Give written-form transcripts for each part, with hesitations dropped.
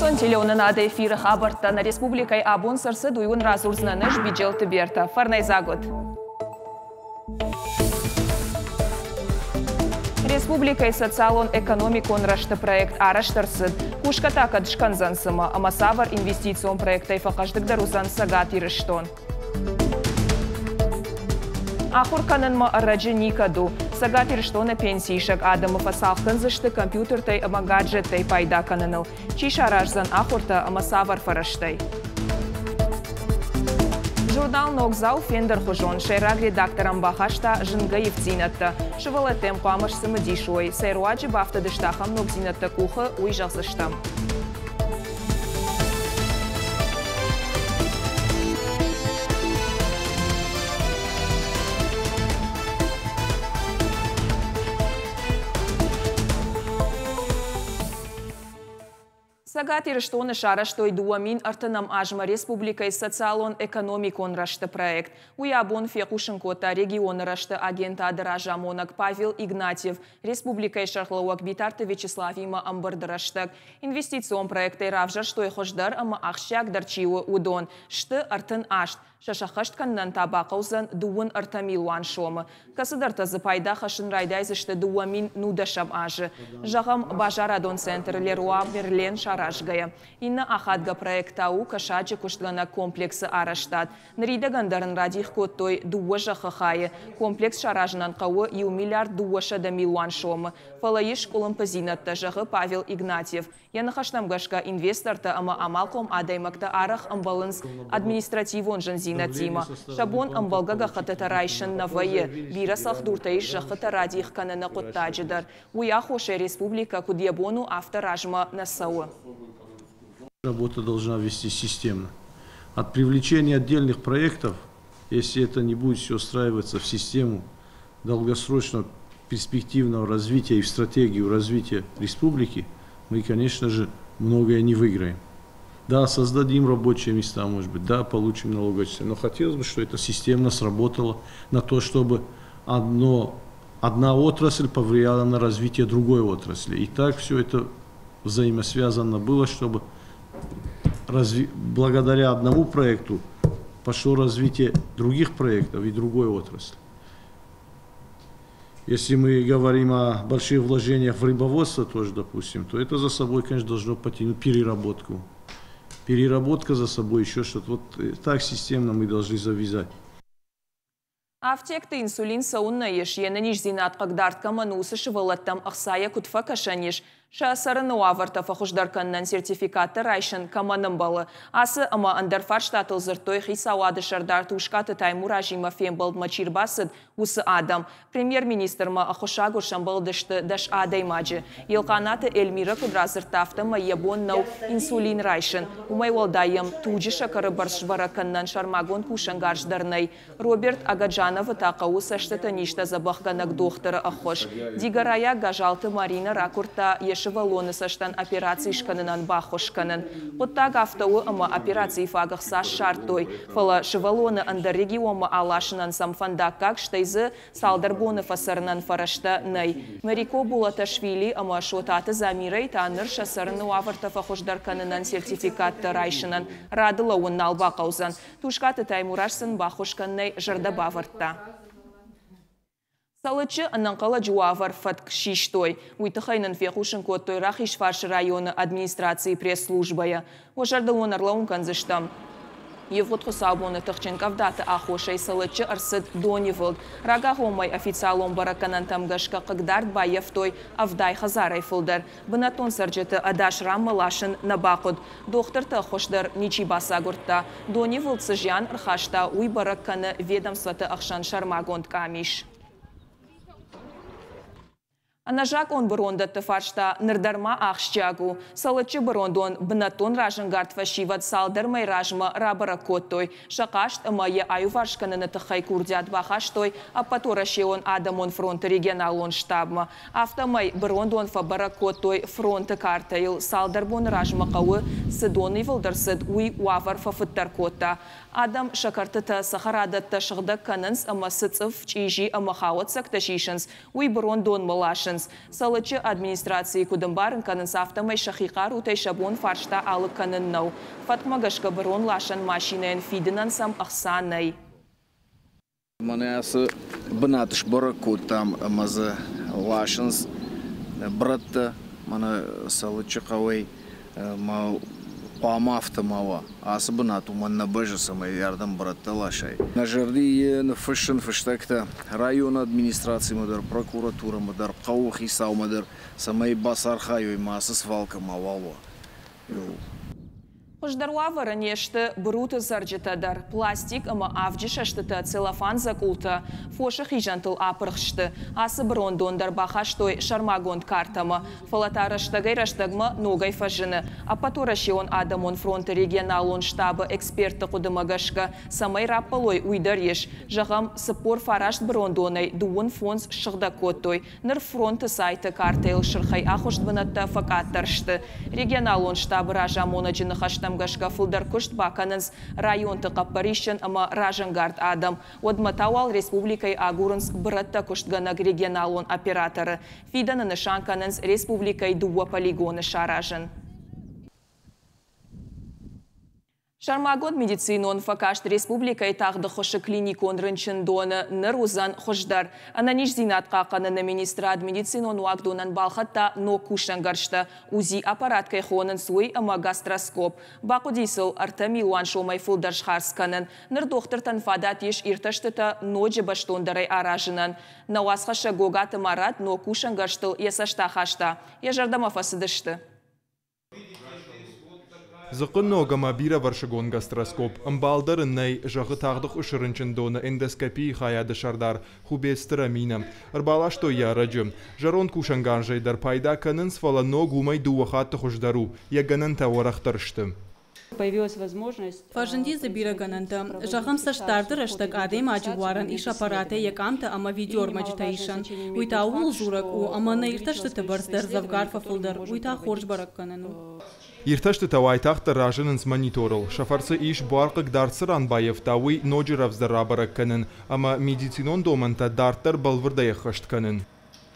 Сон телеунынады эфиры хабарттан республикай абон сырсы дуйун разурзнаныш биджел тиберта. Фарнай загод. Республикай социалон экономикон рашты проект араштарсыд. Кушкатака дышканзансыма, амасавар инвестицион проектай фақаштыгдарузан сагат ирыштон. Ахурканынма арраджы никаду. Сагат ирыштона пенсийшак адамы фасалхтан зышты компьютертай ама гаджеттай пайда каныныл. Чишаражзан ахурта амасавар фараштай. Журнал Нокзау Фендер Хужон шейраг редакторам бахашта жынгаев зинатта. Шывалатем қамыш сымыдишой. Сайруаджи бафтадыштахам нокзинатта кухы уйжақзыштам. Сагат ирыштоны шараштой дуамин артынам ажма республикай социалон экономикон рашты проект. Уябон фекушынкота регионы рашты агента адыражамонак Павел Игнатьев, республикай шархлауак битарты Вячеславима амбардыраштак. Инвестицион проектай равжарштой хождар ама ахшак дарчиуы удон. Шты артын ашт. Шашахаштканнан табақаузан дуын артамилуан шомы. Касыдарта запайда хашын райдайзышты дуамин нудашам ажы. Жағам бажарадон центр Леруа Мерлен шаражгая. Инна ахадга проектау кашаджи куштгана комплексы араштат. Нрида гандарын радих коттой дуажа хахае. Комплекс шаражнан қауы ю миллиард дуаша да милуан шомы. Фалаиш колымпазинатта жағы Павел Игнатьев. Яны хаштамгашка инвесторта ама амалком адаймакта арах амбалынс административон жанзинатима. Шабон амбалгага хататарайшын навае. Бирасах дуртаиш жахыта радих канана коттаджидар. Уяхоше республика кудьябону авторажма насауы. Работа должна вести системно. От привлечения отдельных проектов, если это не будет все устраиваться в систему долгосрочного перспективного развития и в стратегию развития республики, мы, конечно же, многое не выиграем. Да, создадим рабочие места, может быть, да, получим налогоотчисление, но хотелось бы, чтобы это системно сработало на то, чтобы одна отрасль повлияла на развитие другой отрасли. И так все это взаимосвязано было, чтобы благодаря одному проекту пошло развитие других проектов и другой отрасли. Если мы говорим о больших вложениях в рыбоводство тоже, допустим, то это за собой, конечно, должно потянуть переработку. Переработка за собой еще что-то. Вот так системно мы должны завязать. Автекты инсулин сауннаеш, енаниш зинат қағдарт манусы шывалаттам ақсая кутфа кашанеш. Шасарыны уаварта фахуждарканнан сертификатты райшын каманым балы. Асы ама андарфар штатыл зыртой хисауады шардар тушкаты таймур ажима фембалд мачирбасыд усы адам. Премьер-министр ма ахушагур шамбалдышты даш адай маджи. Елқанаты Эльмира кудразыртафты ма ебон нау инсулин райшын. Умай валдайым туджи шакары баршвараканнан шармагон кушангарждарнай. Роберт Агаджанов тақауы саштыты ништа забахганак дохтары ахош. Дигарая гажалты Марина Ракурта шевалоны саштан операции шканынан бахошканын. Оттаг автоу ама операции фагах саш шартой. Фала шевалоны анда регионма алашынан самфанда как штайзы салдарбоны фасарынан фарашта най. Марико Булаташвили ама шотаты замирай таныр шасарыны уаварта фахошдарканынан сертификатты райшынан радылауын налбақаузан. Тушкаты таймурашсын бахошканнай жарда баварта. Салычы ананқала жуавар фатк шиштой. Уйтыхайнын фехушын коттой рахишфаршы районы администрации пресс-службая. Ожарды онарлаун канзыштам. Евгот хусабоны тахченкавдаты ахошай салычы арсыд донивылд. Рага хомай официалон бараканан тамгашка қыгдард баявтой авдай хазарай фылдар. Бынатон сарджеты адаш раммалашын набақуд. Дохтырты хошдар ничи басагуртта. Донивылд сыжян рхашта уй бараканы ведомстваты ахшан шармагонд камиш. Анажак он брондатты фаршта нырдарма ахшчагу. Салычы брондон бынатон ражынгард фашиват салдармай ражма рабара коттой. Шакашт мае аю варшкананы тахай курдят бахаштой, а паторашеон адамон фронт регионалон штабма. Автомай брондон фабара коттой фронт картаил салдарбон ражма кауы сыдоны вылдарсыд уй уавар фафыттар котта. Адам шакартыта сахарадатта шыгда канынс ама сыцыв чижи ама хауатсак ташишынс уй брондон малашын. Лашынс. Салычы администрации кудымбарын канын сафтамай шахиқар утай шабон фаршта алып канын нау. Фатмагашка барон Лашын машинен фидинан сам ахсанай. Манаясы бынатыш бұры көттам мазы Лашынс братты мана салычы қавай Памафта мава, асы бынату манна бежа самай ярдам братты Лашай. На жерди фышын фыштакта район администрации мадыр, прокуратура мадыр, қауы хисау мадыр, самай басар хайой масы свалка мавалва. Хождаруа варанешты бруты зарджетадар, пластик ама авджишаштыта целлофан закулта, фоша хижантыл апырхшты, асы брондондар бахаштой шармагонд картама, фалатараштагай раштагма ногай фажыны, апатурашион адамон фронты регионалон штаба эксперты кудымагашка, самай раппалой уйдареш, жағам сыпор фарашт брондонай дуын фонс шыгдакоттой, ныр фронты сайты картейл шырхай ахуштбанатта факаттаршты, регионалон штабы ражамона жынахаштам Гашка фулдар кушт баканынс район тықаппаришын ама ражангард адам. Одматауал республикай агурынс братта куштганаг регионалон операторы. Фиданы нышанканынс республикай дуа полигоны шаражын. Шармагод медицинон факашт республикай тағды хошы клиникон рынчын доны ныр узан хождар. Ананиш зинатқа қанына министрад медицинон уагдонан балхатта но кушангаршта. Узи аппараткай хонын суй ама гастроскоп. Баку дисыл артами уан шомай фулдар шхарсканын. Ныр доқтыртан фадат еш ирташтыта ноджи баштондарай аражынан. Науасхаша гогаты марат но кушангарштыл есашта хашта. Ежардама фасыдышты. Зықын огама бира варшагон гастроскоп. Амбалдарын най жағы тағдық ұшырынчын доны эндоскопии хаяды шардар хубестыра минам. Арбалашто я раджым. Жарон кушанган жайдар пайда канын свала но гумай дуахатты хуждару. Яганын таварахтаршты. Появилась возможность. Фажынди забира гананта. Жағам саштарды раштак адем аджуаран иш аппараты якамта ама видеор маджитаишан. Уйта ул журак у ама наирташты табарсдар завгарфа фулдар. Уйта хорж барак канану. Ирташты тавайтахты ражынынс мониторыл. Шафарсы иш буарқық дарцыран байев тауи ноджиравздар рабарак канын, ама медицинон доманта дарттар балвырдая хышт канын.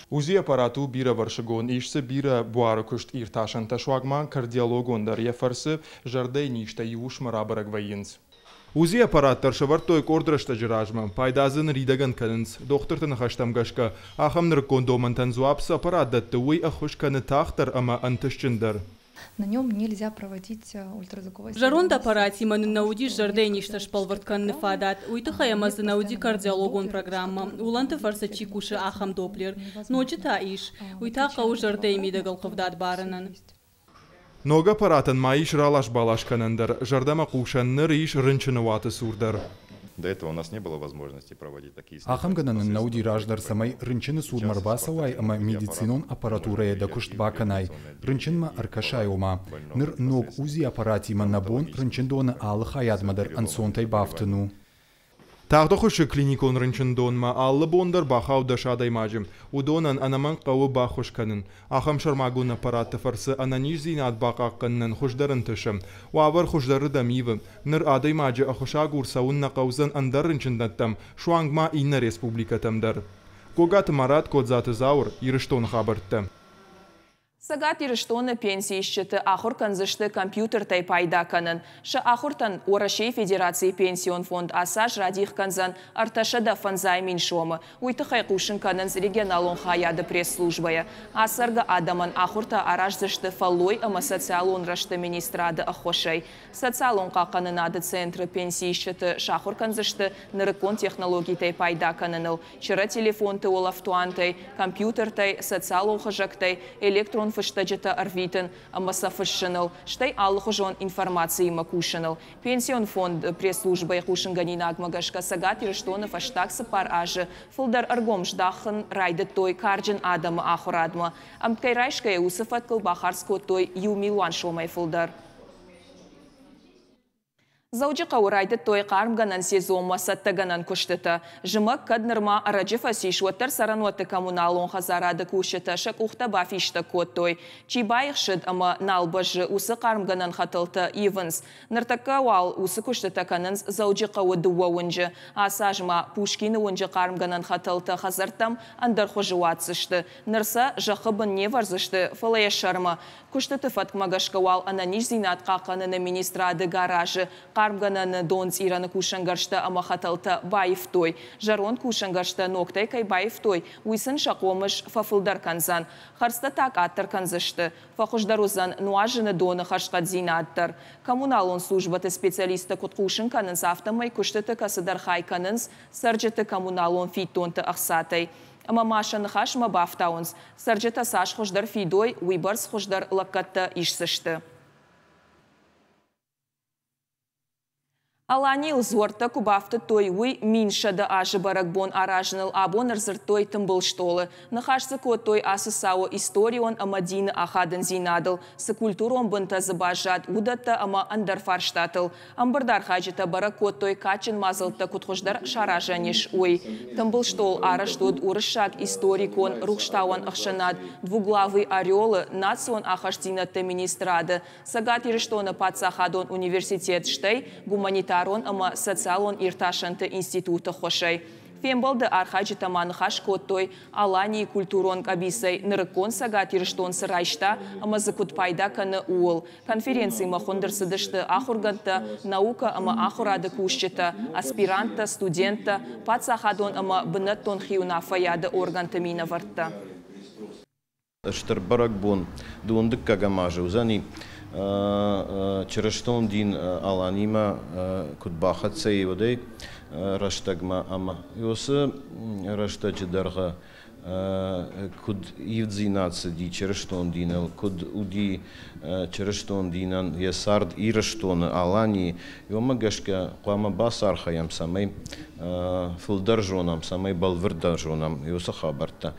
Узи аппарату бира варшагон ишсы бира буары күшт ирташан ташуагма кардиологондар яфарсы жардай ништа юшма рабарак вайынс. Узи аппараттар шавартой кордрашта жиражма, пайдазын ридаган канынс, доқтыртын хаштамгашка, ахамныр кондомантан зуапсы аппарат датты уй ахуш каны тахтар ама антышчындар. На нем нельзя проводить ультразвуковой. Жарон аппарат иман науди жардей ништа шпалварткан нефадат. Уйты хаямазы науди кардиологон программа. Уланты фарса чикуши ахам доплер. Ночи та иш. Уйта қау жардей мидагал қывдат барынан. Нога аппаратын маиш ралаш балаш канандар. Жардама кушанныр иш рынчыны ваты сурдар. До этого у нас не было возможности проводить такие Ахамганан науди раждар самай рынчыны сурмарбасавай ама медицинон аппаратурая да куштбаканай. Рынчынма аркашайома. Ныр ног узи аппаратима набон рынчындона алы хаядмадар ансонтай бафтыну. Тағды құшы клиникон рынчын донма аллы бондар бахау дашадай мажым. Удонан анаман қауы бахуш канын. Ахам шармагун аппараты фарсы ананиш зинат бақаққыннан хушдарын тышым. Уавар хушдары дамивы. Ныр адай мажы ахушаг урсауынна қаузан андар рынчындаттам. Шуангма инна республикатамдар. Когаты марат кодзаты заур ирыштон хабыртты. Сагат ирыштоны пенсии счеты ахур канзышты компьютер тай пайда канын. Ша ахуртан Орашей Федерации пенсион фонд асаж радих канзан арташада фанзай миншомы. Уйты хайкушын канынс регионалон хаяды пресс-службая. Асарга адаман ахурта аражзышты фалой ама социалон рашты министрады ахошай. Социалон қақанын ады центры пенсии счеты шахур канзышты нырыкон технологий тай пайда каныныл. Чыра телефон ты олафтуантай, компьютер тай, социалон хажактай, электрон фыштаджета арвитен, амаса фышшыныл, штай аллыхужон информации макушыныл. Пенсион фонд пресс-службы яхушынганина агмагашка сагат ирыштонов аштаксы пар ажы, фылдар аргом ждахын райды той карджин адамы ахурадма. Амткай райшкая усыфат кыл бахарско той юмилуан шомай фылдар. Заужи қауырайды той қарымганан сезон масатты ганан күштіті. Жымық каднырма арачы фасишуаттар сарануатты коммуналон хазарады күшіті шық ұқта бафишті код той. Чибайық шыд ама налбажы усы қарымганан қатылты Иванс. Ныртаққа уал усы күштіті каныныз заужи қауы дуа өнжі. Асажыма Пушкины өнжі қарымганан қатылты хазартам андар хожуатсышты. Нырса жақыбын не варзышты фалая шарма. Күштіті фаткмагашқа уал ананиш зинат қақаныны министрады гаражы. Қарымгананы донц ираны кушангаршты ама қатылты байып той. Жарон кушангаршты ноктай кай байып той. Уйсын шақомыш фафылдар канзан. Харста так аттыр канзышты. Фахуждарузан нуажыны доны хашқат зинаттыр. Коммуналон службаты специалисты кутқушын канынс автомай күштіті касыдар хай канынс саржеті коммуналон фитонты ақсатай. Ама машаны хашма бафтауынс. Саржеті саш хуждар фидой, уйбарс хуждар лаккатты ишсышты. Аланил зорта кубафты той уй миншады ажы баракбон аражыныл абон арзыртой тымбыл штолы. Нахашсы кот той асысауы историон амадины ахадын зинадыл. Сы культурон бынта забажат удатты ама андарфарштатыл. Амбардар хажыта барак кот той качын мазылты кутхуждар шаражаниш уй. Тымбыл штол араштуд урышак историкон рухштауан ахшанат двуглавый орелы национ ахаштинатты министрады. Сагат ирыштоны пацахадон университет штай гуманитар ама социалон ирташанты институты хошай. Фембалды архаджи таманы хашкоттой алани культурон кабисай нырыкон сагат ирыштон сырайшта ама закут пайда каны уол. Конференции махондыр сыдышты ахурганта наука ама ахурады кушчета, аспиранта, студента, пацахадон ама бынаттон хиуна фаяды органты мина вартта. Штырбарак бон дундык кагамажы узани чырыштон дин аланима кутбахат сейводей раштагма ама юсы раштачыдарга куд ивдзинаться ди чырыштон динел куд уди чырыштон динан ясард ирыштон алани йомагашка қама басар хаям самай фулдаржонам самай балвырдаржонам юсы хабарта.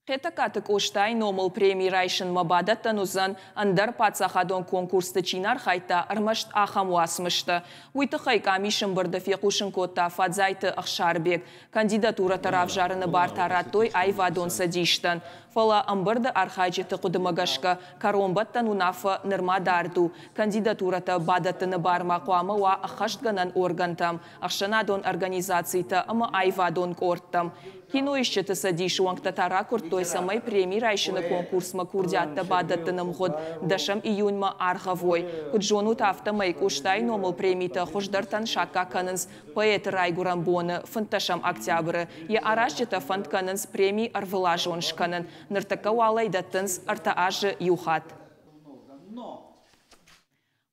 Хетакатык оштай номал премий райшын мабадаттан узан андар пацахадон конкурсты чинар хайта армашт ахам уасмышты. Уйты хайка мишын барды фекушын котта фадзайты ахшарбек. Кандидатура тарав жарыны бар таратой айвадон садиштан. Фала амбарды архайчыты кудымагашка каромбаттан унафа нырмадарду. Кандидатурата бадаттыны барма қуамы ва ахаштганан органтам. Ахшанадон организацийта ама айвадон корттам. Кино ищеты садишу уангта таракурт той самай премий райшыны конкурсма курдятта бадаттыным год дашам июньма архавой. Куджону тафта майк уштай номал премийта хождартан шакка канынс поэт райгурамбоны фанташам октябры. Я арашчыта фант канынс премий арвылажон шканын. Ныртака уалайдаттынс артаажы юхат.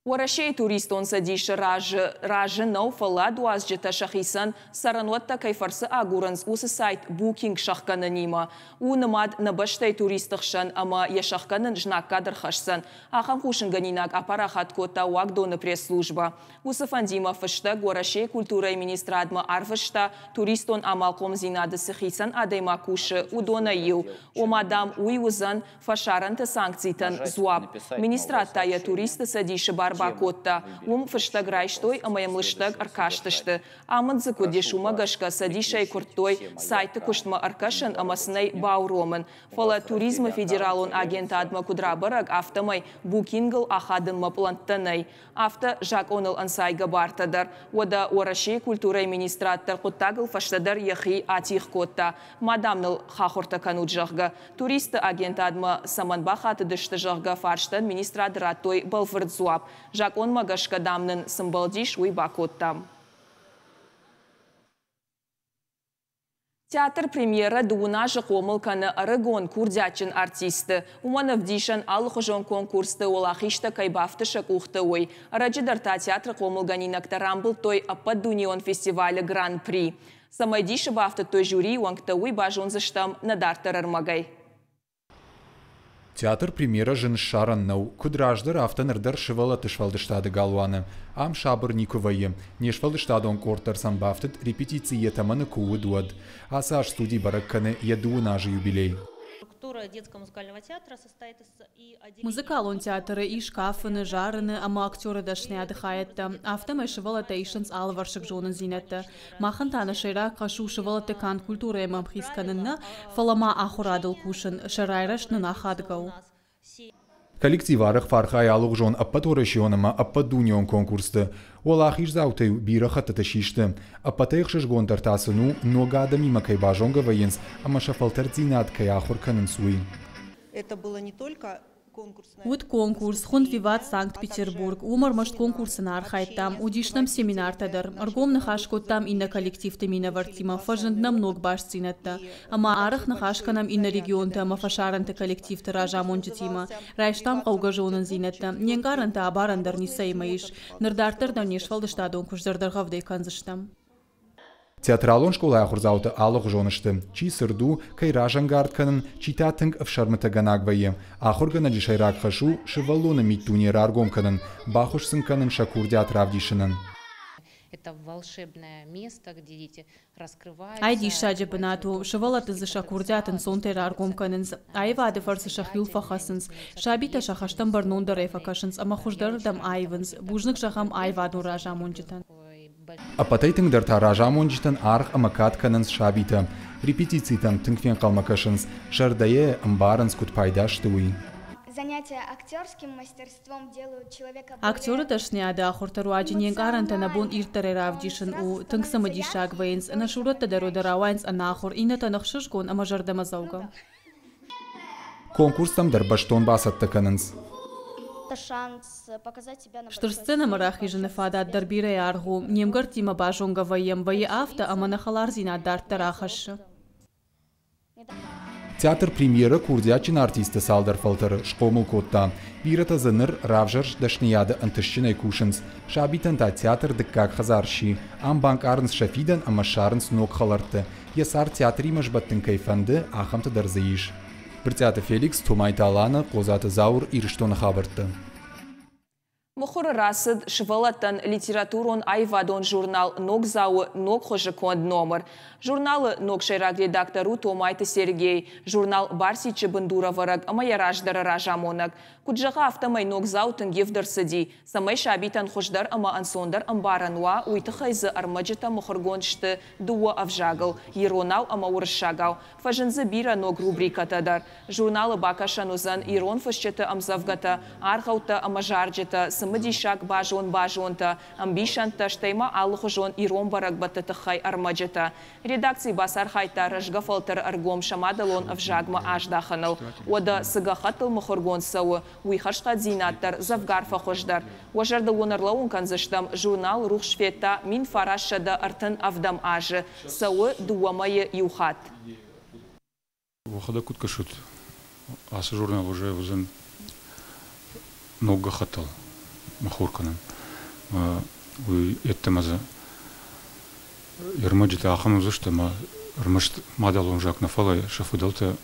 Уарашей туристон садишь ражы нау фала дуазжыта шахисан сарануатта кайфарсы агуранс усы сайт букинг шахкананима. Унымад набаштай туристықшан ама яшахканын жнак кадр хашсан. Ахам хушынганинак апарахат кота уагдоны пресс-служба. Усы фандима фышта уарашей культура и министрадма арфышта туристон амалком зинады сахисан адайма кушы удона ил. Омадам уйузан фашаранты санкцийтан зуаб. Министраттая туристы садишь бар Бакотта. Фыштаграй штой амаямлыштаг аркаштышты. Амадзы кудешума гашка садишай куртой сайты куштма аркашан амаснай бауромын. Фала туризма федералон агента адма кудрабараг автомай букингл ахадынма планттанай. Авто жак оныл ансайга бартадар. Ода орашей культура и министраттар куттагыл фаштадар яхи атих котта. Мадамныл хахурта кануджахга. Туристы агента адма саманбахаты дышты жахга фарштан министрадратой балфырдзуап. Жак он магашка дамнын сымбалдиш уйбакоттам. Театр премьера дуына жықомыл каны арыгон курдячын артисты. Уманов дишан алхожон конкурсты олахишта кайбафты шакухты ой. Раджидарта театр қомыл ганинакта рамбыл той аппад дунион фестивалі Гран-при. Самайдиші бафты той жюри уангта уй бажон заштам надартар армагай. Театр премьера жын шараннау, кудраждар автонырдар шывала тышвалдыштады галуаны. Ам шабыр никувайы, нешвалдыштадон кортарсан бафтыт репетиции таманы куы дуад. Асаш студий баракканы ядуы нажы юбилей. Музыкалон театры и шкафыны, жарыны, ама актеры дашны адыхаятты. Автомай шывалата ишынс алваршык жонын зинетті. Махан танышайра қашу шывалаты кан культура эмам хисканынна, фалама ахурадыл кушын, шарайрашны нахадгау. Коллектив арық фархай алық жон аппа торашионыма аппа дунион конкурсты. Ол ахиш заутай бира хатата шишты. Аппа тайхшыш гонтар тасыну, нога адамима кай бажонга военс, ама шафалтар дзинат кай ахур канын суи. Это было не только Вот конкурс, хунд виват Санкт-Петербург, умар машт конкурсы на архайтам, удишнам семинар тадар, аргом нахашкоттам инна коллективты мина вартима, фажынднам ног баш цинетта, ама арах нахашканам инна регионта, ама фашаранты коллективты ража монжетима, райштам қаугажонын зинетта, ненгаранта абарандар нисайма иш, нырдартардан нешвалдыштадон кушдардарғавдай канзыштам. Театралон школа ахурзауты алых жонышты. Чи сырду, кай ражангард канын, чи татынг в шармыта ганагвае. Ахургана джишайрак хашу, шивалона миттуни раргом канын, бахуш сын канын шакурди атравдишынын. Это волшебное место, где дети раскрываются. Айди шаджа бенату, шивалаты за шакурдятын сонтер раргом канынз, айвады фарсы шахил фахасынз, шабита шахаштам барнон дарефа кашынз, ама хуждардам айвынз, бужнык шахам айваду ража монжитан. Апатайтың дарта ража монжитан арх амакат канынз шабита. Репетицийтан тыңфен қалмакашынз, шардае амбаранс кут пайдаштуи. Занятия актерским мастерством делают человека... Актеры дашняды ахуртару аджинен гаранта набун иртаре равдишын у тыңсамадишаг вейнс, на шуротта дарода рауайнс анахур, ината нахшышгон амажардама зауга. Конкурстам дар баштон басатты канынз. Шанс показать себя на Штырсцена марахижыны фадат дарбире аргу, немгар тима бажонга ваем, вае авто, ама нахаларзина дарта рахашы. Театр премьера курдячин артисты салдар фалтары шкомыл котта. Бирата зыныр равжарш дашнияды антышчинай кушынс. Шабитанта театр дыккак хазарши. Амбанк арнс шафидан ама шарнс ног халарты. Ясар театр имаш баттын кайфанды ахамты дарзаиш. Біртяты Феликс, Тумай Таланы, Қозаты Заур, Ирштоны хабыртты. Мұхыр расыд шывалаттан литературон айвадон журнал «Ног зауы, ног хожыконд номер». Журналы «Ног шайрак» редактору Томайты Сергей. Журнал «Барсичы бындура вараг» амая раждары ражамонак. Куджаға автомай «Ног зау» тынгевдыр сыди. Самай шабитан хождар ама ансондар амбарануа уйтыхайзы армаджыта мұхыргоншты дуа авжагыл. Еронал ама урышагау. Фажынзы бира «Ног» рубрикатадар. Журналы бакашанузан ирон фашчыты амзавгата, архаута ама жарджыта, Мадишак бажон-бажонта, амбишанта штайма аллахужон ирон барак бататахай армаджата. Редакции басар хайта рожгафалтер аргом шамадалон авжагма аждаханал. Ода сагахатыл махоргон сауы, уйхашка зинаттар, завгарфа хождар. Уажарда лонарлаун канзаштам журнал рух швета мин фарашада артын авдам ажы, сауы дуамайы юхат. Вахада куткашут, асы журнал уже возен много хатал. Махурканан. Это маза. Ермаджита ахамузу, что ермашт мадалон жак нафала шафудалта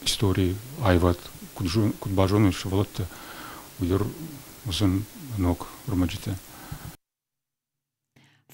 истории айват кудбажону шавалатта уйдер узен ног ермаджита.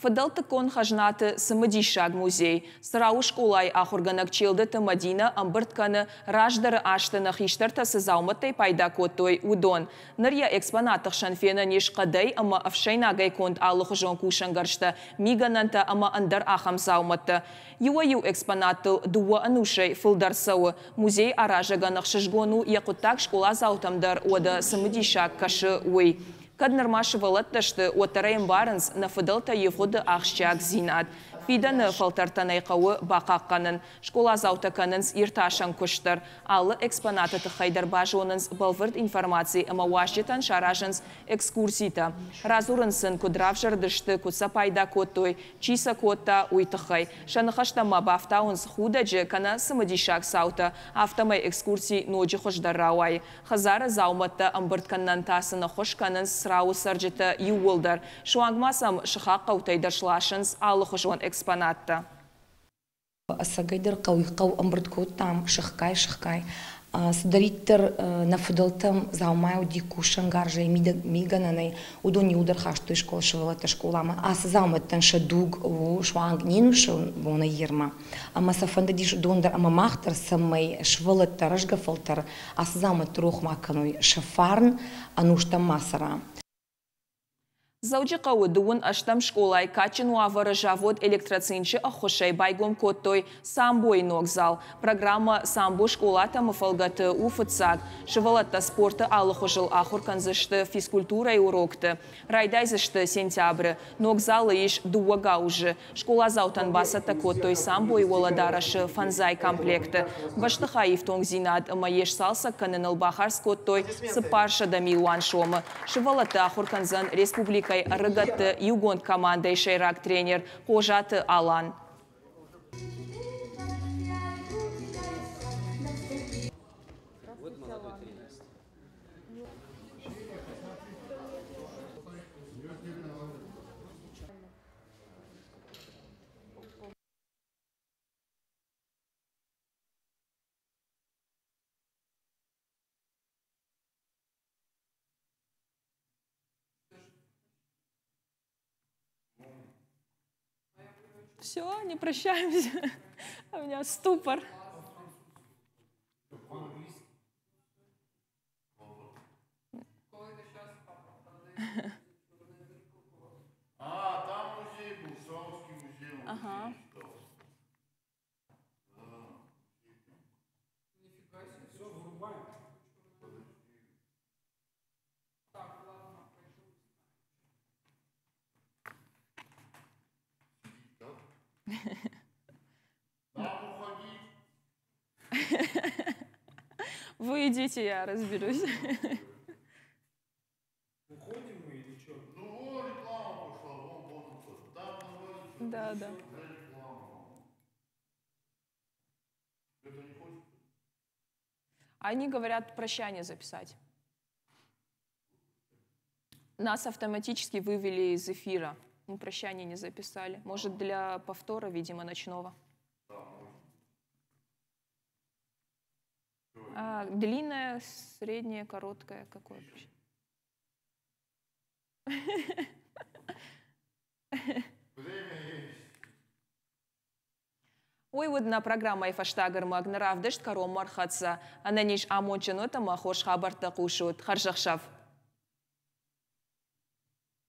Фадалты кон хажнаты самадишаг музей. Сырау школай ахурганак челды тамадина амбыртканы раждары аштыны хиштарта сызауматтай пайда коттой удон. Нырья экспонатық шанфена неш қадай ама афшайнагай конт аллығы жон кушангаршта мигананта ама андар ахам зауматты. Юаю экспонаты дуа анушай фылдарсауы. Музей аражаганық шышгону якуттак школа заутамдар ода самадишаг кашы уй. Каднармашы валатташты отарайым барынс на фыдалта евгоды ақшчак зинат. Фиданы фалтартанай қауы бақаққанын, школа заутаканынс ирташан күштір. Алы экспонаты тұқайдар бажонынс балвырд информации ама уашчетан шаражынс экскурсита. Разурынсын кудрав жардышты кутса пайда коттой, чиса котта уйтықай. Шанықаштама бафтаунс худаджы кана самадишак саута, автомай экскурсий ноджи хождар рауай. Хазары зауматта амбыртканнан тасыны хошканынс срау сарджыта ювылдар. Шуангмасам шыхақ қаутайдар шлашынс алы хожуан экспонатта. Асагайдер қауи-қау амбырткот там шықкай. Судариттер нафыдалтым заумаю дикушан гаржай мигананай удони удар хаштой школ швалата школама. Ас зауматтан шадуг у шванг нинушел вона ерма. Ама сафанда диш дондер ама махтар самай швалата рашгафалтар. Ас заумат рухмаканой шафарн ануштам масара. Зауджи қауыдуын аштам школай качин уавары жавод электроцинчи ахошай байгом коттой самбой нокзал. Программа самбо школата мыфалгаты уфыцак. Шывалатта спорта алыхожыл ахур канзышты физкультура и урокты. Райдайзышты сентябрь. Нокзалы иш дуага уже. Школа заутан басата коттой самбой воладарашы фанзай комплекты. Баштыха ифтонг зинад маеш салса каныныл бахарс коттой сыпарша дамилуан шомы. Шывалатта ахур канзан республика Рыгаты югон командой шейрак тренер Хожаты Алан. Все, не прощаемся. У меня ступор. Там музей был, Саровский музей. Ага. Нифига себе, все, вырубаем. Вы идите, я разберусь. Уходим мы или что? Ну, реклама пошла, вон, там да. Это не хочется? Они говорят прощание записать. Нас автоматически вывели из эфира. Мы прощание не записали. Может, для повтора, видимо, ночного. Длинное, среднее, короткое. Какое прощание? Ой, вот на программа Айфаштагар Магнаравдышт Каром Мархатса. Ананиш Амончанота Махош Хабарта Кушут. Харжахшав.